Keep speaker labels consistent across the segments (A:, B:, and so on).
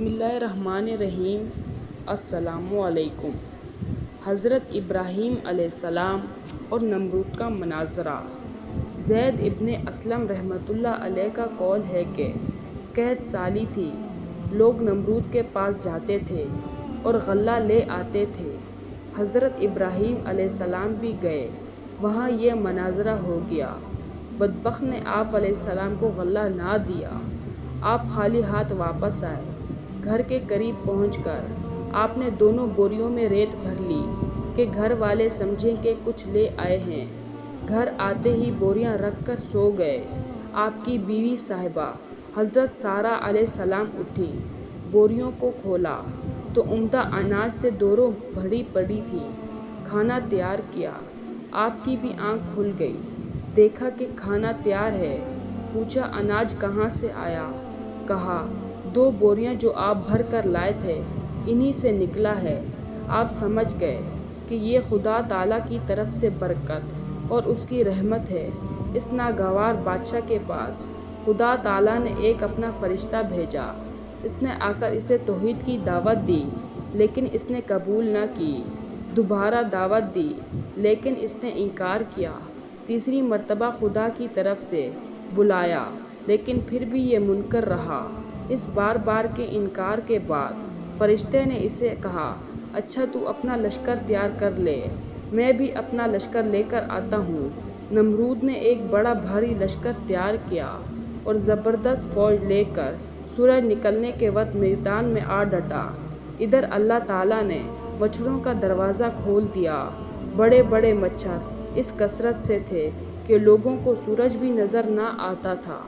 A: बिस्मिल्लाहिर्रहमानिर्रहीम। अस्सलामु अलैकुम। हज़रत इब्राहीम अलैहिस्सलाम और नमरूद का मनाज़रा। ज़ैद इब्ने असलम रहमतुल्लाह अलैह का कौल है कि कहत साली थी, लोग नमरूद के पास जाते थे और गल्ला ले आते थे। हज़रत इब्राहीम अलैहिस्सलाम भी गए, वहाँ ये मनाज़रा हो गया। बदबख्त ने आप अलैहिस्सलाम को गल्ला ना दिया। आप खाली हाथ वापस आए। घर के करीब पहुंचकर आपने दोनों बोरियों में रेत भर ली कि घर वाले समझें कि कुछ ले आए हैं। घर आते ही बोरियां रख कर सो गए। आपकी बीवी साहिबा हज़रत सारा अलैहिस्सलाम उठी, बोरियों को खोला तो उम्दा अनाज से दोरों भरी पड़ी थी। खाना तैयार किया। आपकी भी आंख खुल गई, देखा कि खाना तैयार है। पूछा, अनाज कहाँ से आया? कहा, 2 बोरियां जो आप भर कर लाए थे, इन्हीं से निकला है। आप समझ गए कि ये खुदा ताला की तरफ से बरकत और उसकी रहमत है। इस नागवार बादशाह के पास खुदा ताला ने एक अपना फरिश्ता भेजा। इसने आकर इसे तौहीद की दावत दी, लेकिन इसने कबूल न की। दोबारा दावत दी, लेकिन इसने इनकार किया। तीसरी मर्तबा खुदा की तरफ से बुलाया, लेकिन फिर भी ये मुनकर रहा। इस बार बार के इनकार के बाद फरिश्ते ने इसे कहा, अच्छा तू अपना लश्कर तैयार कर ले, मैं भी अपना लश्कर लेकर आता हूँ। नमरूद ने एक बड़ा भारी लश्कर तैयार किया और ज़बरदस्त फौज लेकर सूरज निकलने के वक्त मैदान में आ डटा। इधर अल्लाह ताला ने मच्छरों का दरवाज़ा खोल दिया। बड़े बड़े मच्छर इस कसरत से थे कि लोगों को सूरज भी नज़र ना आता था।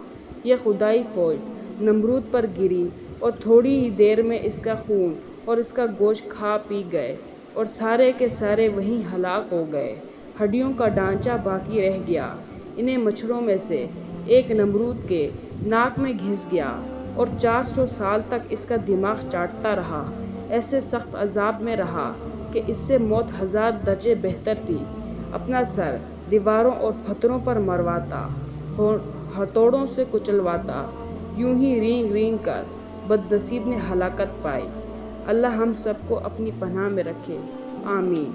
A: यह खुदाई फौज नमरूद पर गिरी और थोड़ी ही देर में इसका खून और इसका गोश्त खा पी गए और सारे के सारे वहीं हलाक हो गए। हड्डियों का ढांचा बाकी रह गया। इन्हें मच्छरों में से एक नमरूद के नाक में घिस गया और 400 साल तक इसका दिमाग चाटता रहा। ऐसे सख्त अजाब में रहा कि इससे मौत 1000 दर्जे बेहतर थी। अपना सर दीवारों और पत्थरों पर मरवाता, हथौड़ों से कुचलवाता। यूं ही रींग रींग कर बदनसीब ने हलाकत पाई। अल्लाह हम सबको अपनी पनाह में रखे। आमीन।